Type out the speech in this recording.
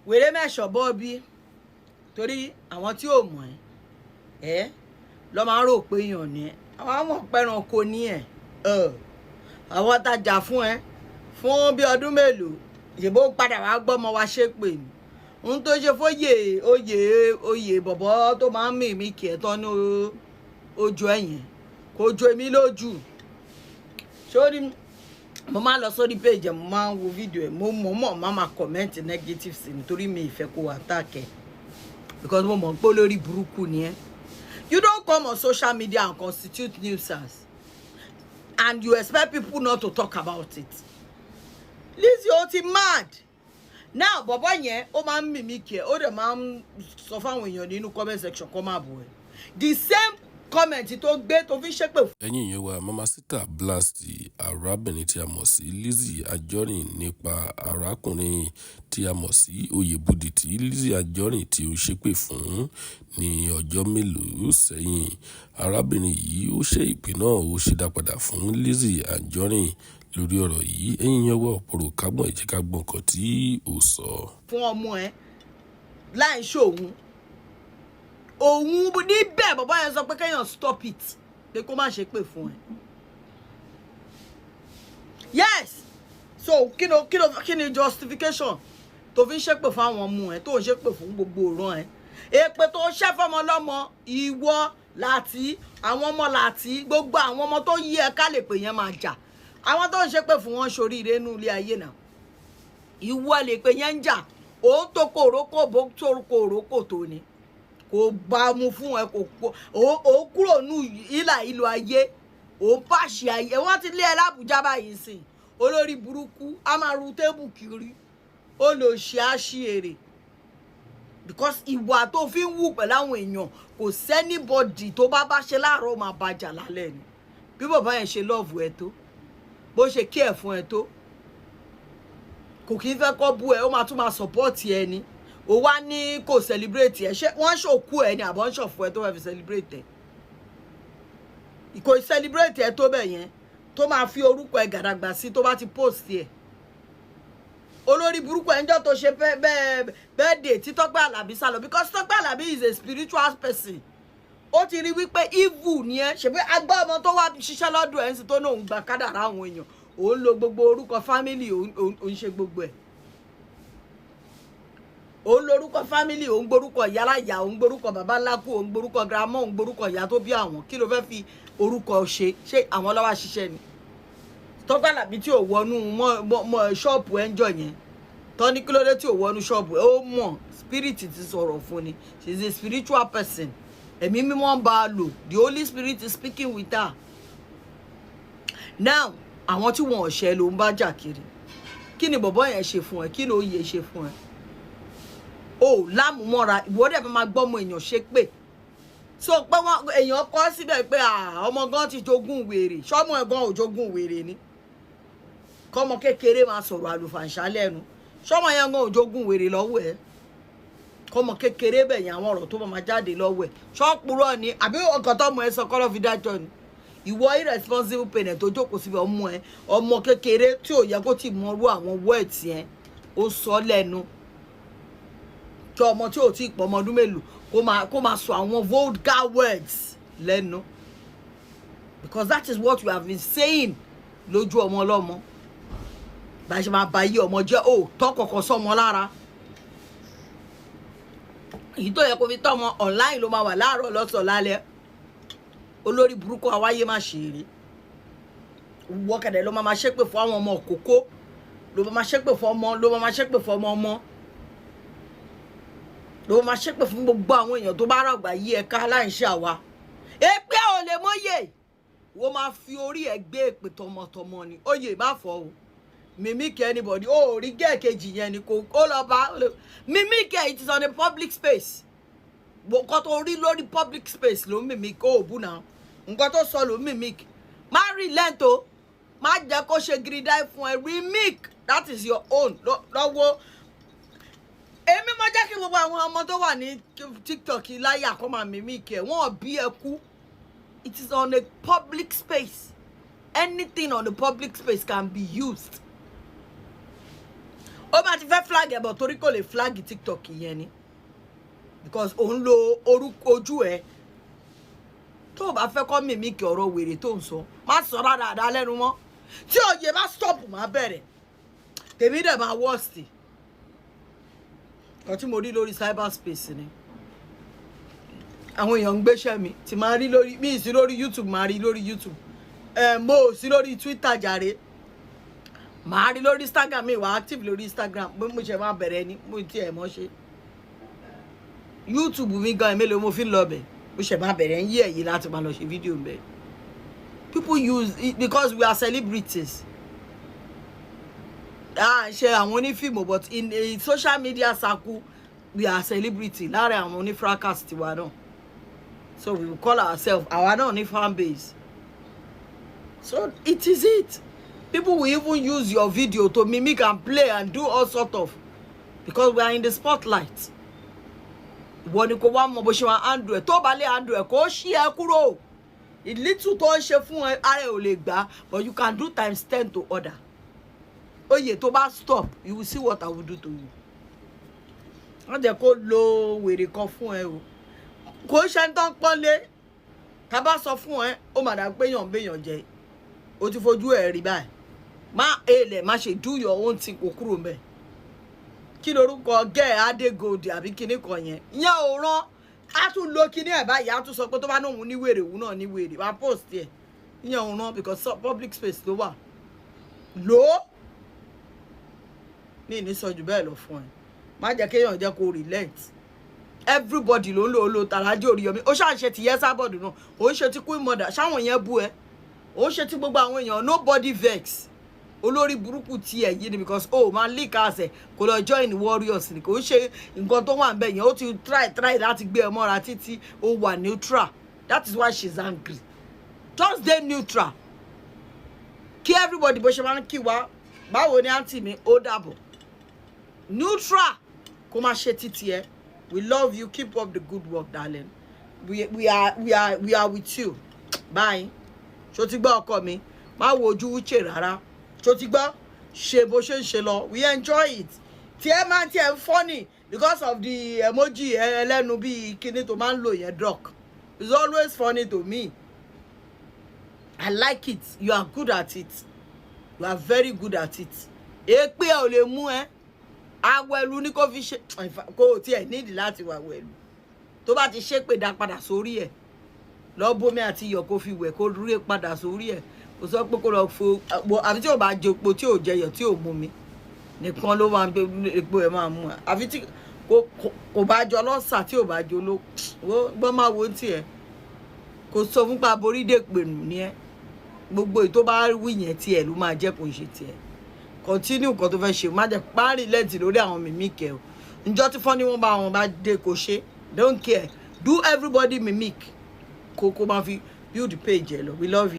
wèrè mẹ́sọ̀ bọ́ọ̀bí torí àwọn tí ò mọ̀ ẹ́ lọ́ máa ń rò pé èèyàn ni ẹ́ àwọn àmọ̀ pẹ̀ràn kò ní ẹ̀ àwọn tajà fún ẹ fún bí ọdún mélòó ìṣèbó padà wá gbọ́mọ wa ṣépè ní ohun tó ṣe fóyè oyè bọ̀bọ̀ tó máa ń mì kì ẹ́ tán ní ojú ẹ̀yìn kò ju èmi lójú sórí mo máa lọ sórí page mo máa ń wo fídíò ẹ̀ mo máa comment negative sí nítorí mi ìfẹ́ kó attack ẹ̀ because mo mọ̀ pé olórí burúkú ni ẹ́. You don't come on social media and constitute nuisance and you expect people not to talk about it. Lizzy ó ti mad. Now bọ̀bọ̀ yẹn ó máa ń mimic ẹ̀ ó dẹ̀ máa ń sọ fáwọn èèyàn nínú comment section kó máa bọ̀ ẹ́. The same comment tó gbé tó fi ṣépè. ẹ̀yin ìyẹn wa mama CITA blast arábìnrin tí a mọ̀ sí LIZZY ANJORIN nípa arákùnrin tí a mọ̀ sí OYE BUDDIE tí LIZZY ANJORIN tí ó ṣépè fún ní ọjọ́ mélòó sẹ́yìn. arábìnrin yìí ó ṣe ìpè náà ó ṣe dá padà fún LIZZY ANJORIN lórí ọ̀rọ̀ yìí. ẹ̀yin ìyẹn wa ọ̀pọ̀rọ̀ kágbọ̀n ẹ̀jẹ̀ ká gbọ̀n kan tí ó sọ. fún ọmọ ẹ láì ṣòun òun níbẹ̀ bàbá yẹn sọ pé kéèyàn stop it pé kó má ṣe pè fún ẹ. Yes, so kí ni justification tó fi ń ṣépè fún àwọn ọmọ ẹ tó ń ṣépè fún gbogbo òran ẹ. èpè tó ṣẹ́ fọmọ lọ́mọ ìwọ láti àwọn ọmọ láti gbogbo àwọn ọmọ tó yí ẹ ká lè pè yẹn máa jà àwọn tó ń ṣépè fún wọn ṣoríire nínú ilé ayé náà ìwọ lè pè yẹn ń jà òun tó kó òrókò bó tó kó òrókò tó ni kò bá mu fún ẹ kò ó kúrò nù ìlò ayé ó pàṣẹ ayé wọn ti lé ẹ lábùjá báyìí sìn olórí burúkú a máa ru tébù kiri ó lọ ṣe àṣìírè because ìwà tó fi ń wù pẹ̀lú àwọn èèyàn kò sẹ́nibọ́dì tó bá ṣe láàárọ̀ máa bàjà lálẹ́ ni bí bàbá yẹn ṣe lọ́ọ̀fù ẹ tó bó ṣe kí ẹ̀ fún ẹ tó kò kí ń fẹ́ kọ́ bú ẹ ó máa tún máa sọ̀pọ́ọ̀tì ẹ ni ó wá ní kò celebrate ẹ ṣé wọ́n ṣòkú ẹ ni àbọ̀ ń ṣọ̀fù ẹ tó fẹ́ fi celebrate ẹ kò celebrate ẹ tó bẹ̀ yẹn tó máa fi orúkọ ẹ gàdàgbà sí tó bá ti post ẹ olórí burúkú ẹ ń jọ́ tó ṣe birthday tí Tọ́pẹ́ Àlàbí sá lọ because Tọ́pẹ́ Àlàbí is a spiritual person ó ti rí wípé evil ni ẹ ṣe pé agbá ọmọ tó wá ṣiṣẹ́ lọ́dún ẹ̀ ń sì tó náà ń gba kádàrá àwọn èèyàn òun lo gbogbo orúkọ family òun ṣe gbogbo ẹ̀ òun lórúkọ family òun gborúkọ ìyálàyà òun gborúkọ bàbá ńlá kú òun gborúkọ grandma òun gborúkọ ìyá tó bí àwọn kí ló fẹ́ fi orúkọ ṣe àwọn lọ́wọ́ ṣiṣẹ́ ni Tọ́pẹ́ Àlàbí tí ò wọnú mọ́ ṣọ́ọ̀bù ẹ̀ ń jọ yẹn tọ́ ní kí ló dé tí ò wọnú ṣọ́ọ̀bù ẹ̀ ó mọ̀ spirit ti sọ̀rọ̀ fún ni she is a spiritual person ẹ̀mí mímọ́ ń bá a lò the Holy Spirit is speaking with her now àwọn tí wọn ò ṣe ló ń bá jà kiri kí ni bọ̀bọ́ yẹn ṣe fún ẹ kí ló yẹ ṣe fún ẹ o lámùmọ́ra ìwọ́dẹ̀ máa gbọ́mọ èèyàn ṣe pé so pé wọn èèyàn kọ́ síbẹ̀ pé ọmọ gan ti jogún wèrè ṣọ́mọ ẹ̀ gan ò jogún wèrè ni kọ́mọ kékeré máa sọ̀rọ̀ àlùfàǹṣá lẹ́nu ṣọ́mọ yẹn gan ò jogún wèrè lọ́wọ́ ẹ̀ kọ́mọ kékeré bẹ̀yìn àwọn ọ̀rọ̀ tó máa jáde lọ́wọ́ ẹ̀ ṣọ́pùrọ̀ ni àbí ọkàn tọ́mọ ẹ sọ kọ́lọ́ fi dájọ́ ni ìwọ irresponsible parent tó jókòó síbi ọmọ kékeré tí ò yẹ kó ti mọrú àwọn words yẹn ó sọ lẹ́nu kí ọmọ tí ò tí ì pọ̀ ọmọ ọdún mélòó kó máa sọ àwọn vulgar words lẹ́nu because that is what we have been saying lójú ọmọ ọlọ́mọ bá a ṣe máa ba yí ọmọ jẹ́ ó tọ́ kọ̀kọ́ sọ́mọ lára èyí tó yẹ kó fi tọ́mọ online ló máa wà láàárọ̀ lọ́sàn lálẹ́ olórí burúkú àwáyé má ṣe eré wọ́kẹ̀dẹ̀ ló máa ṣépè fún àwọn ọmọ òkókó ló máa ṣépè fún ọmọ ló máa ṣépè fún ọmọ ló máa ṣépè fún gbogbo àwọn èèyàn tó bá ràgbà yí ẹ̀ka aláìṣe àwa èpè ò lè mọ́yè wọ́n máa fi orí ẹ̀ gbé èpè tọmọtọmọ ni oyè má fọ́ o mímíkì anybody ó rí gẹ́ẹ̀kejì yẹn ni kò ó lọ bá mímíkì it is on a public space nǹkan tó rí lórí public space ló ń mímíkì ó bù náà nǹkan tó sọ ló ń mímíkì má rí lẹ́ǹtó má jẹ́ kó ṣe gírídá fún ẹ remake that is your own lọ́wọ́ èmi mo jẹ́ kí gbogbo àwọn ọmọ tó wà ní TikTok láyà kó máa mímíkì ẹ̀ wọ́n bí ẹ kú it is on a public space anything on a public space can be used ó máa ti fẹ́ flag ẹ̀ bọ̀ torí kò lè flag TikTok yẹn ni because òun lo orúkọ ojú ẹ̀ tó o bá fẹ́ kọ́ mímíkì ọ̀rọ̀ wèrè tó ń sọ má sọ dáadáa lẹ́nu mọ́ tí òye bá stop má bẹ̀rẹ̀ tèmi dẹ̀ máa worst kan tí mo rí lórí cyberspace ni àwọn èèyàn ń gbéṣẹ́ mi tí máa rí lórí mi sí lórí YouTube máa rí lórí YouTube mo sí lórí Twitter jàre máa rí lórí Instagram mi wà active lórí Instagram bí mo ṣe máa bẹ̀rẹ̀ ni mo ti ẹ̀ mọ́ ṣe YouTube mi gan mélòó mo fi ń lọ bẹ̀ mo ṣe máa bẹ̀rẹ̀ ń yí ẹ̀yí láti máa lọ ṣe fídíò ń bẹ̀ people use it because we are celebrities ṣe àwọn onífíìmù but in a social media circle we are celebrity láàrin àwọn onífracas tiwa náà so we will call ourselves àwa náà ní fan base so it is it people will even use your video to mimic and play and do all sort of because we are in the spotlight ìwọ ni kò wá mọ bó ṣe máa handle ẹ tó bá lè handle ẹ kó ṣí ẹ kúrò ìlítù tó ń ṣe fún ẹ ara ẹ ò lè gbà but you can do times 10 to order oye tó bá stop you will see what I will do to you wọ́n jẹ́ kó lo wèrè kan fún ẹ o kò ṣe ń tán pọ́nlé ká bá sọ fún ẹ ó mà dá pé yàn béèyàn jẹ o ti fojú ẹ rí báyìí má èlẹ̀ má ṣe do your own thing kò kúrò mẹ́ kí lorúkọ gẹ́ adégòdì àbí kíní kan yẹn ìyẹn ò rán á tún lo kíní ẹ̀ báyìí á tún sọ pé tó bá náà ní wèrè òun náà ní wèrè wá post ẹ̀ ìyẹn ò rán because public space ló wà lò ó ní ìnísọ jù bẹ́ẹ̀ lọ fún ẹ má jẹ́ kéèyàn jẹ́ kó relent everybody ló ń lò tàrájì Oríyọmí ó ṣáà ṣe ti yẹ sábọ̀dù náà ó ń ṣe ti Queen Mother ṣáwọn yẹn bú ẹ ó ń ṣe ti gbogbo àwọn èèyàn nobody vex olórí burúkú ti ẹ̀ yìí ni because máa leak àṣẹ kò lọ join warriors ni kò ń ṣe nǹkan tó wà ń bẹ̀ yẹn ó ti try láti gbé ẹ mọ́ra títí ó wà neutral that is why she's angry just dey neutral kí everybody bó ṣe máa ń kí wa báwo ni àǹtí mi ó dàbọ̀ neutral kó má ṣe títí ẹ we love you keep up the good work darling we are with you bye ṣó ti gbọ́ ọkọ mi má wo ojú wúche rárá ṣó ti gbọ́ ṣe bó ṣe ń ṣe lọ we enjoy it tí ẹ máa tí ẹ ń funny because of the emoji ẹlẹ́nu bíi kíní tó máa ń lò yẹn duck it's always funny to me I like it you are good at it you are very good at it èpè ẹ ò lè mú ẹ awẹ́lu ní kó fi ṣe kó tí ẹ nídìí láti wà wẹ̀lú tó bá ti ṣépè dá padà sórí ẹ lọ bómi àti iyọ̀ kó fi wẹ̀ kó rí padà sórí ẹ kò sọ pé kó lọ fo àfi tí ò bá jẹ epo tí ò jẹyọ̀ tí ò mú mi nìkan ló máa ń gbé epo ẹ máa mú ẹ àfi tí kò bá jọ lọ́sà tí ò bá jọ ló gbọ́n máa wo tiẹ̀ kò sọ fún pa borí dè pènù ní ẹ gbogbo èyí tó bá wí yẹn tiẹ̀ ló máa jẹ́ kó ń ṣe tiẹ̀ continue nǹkan tó fẹ́ ṣe má jẹ́ párí lẹ́ǹtì lórí àwọn mimic ẹ̀ o ǹjọ́ tí fọ́n ní wọ́n bá wọn bá dé kó ṣe don't care do everybody mimic kó máa fi build page ẹ̀ lọ we love you.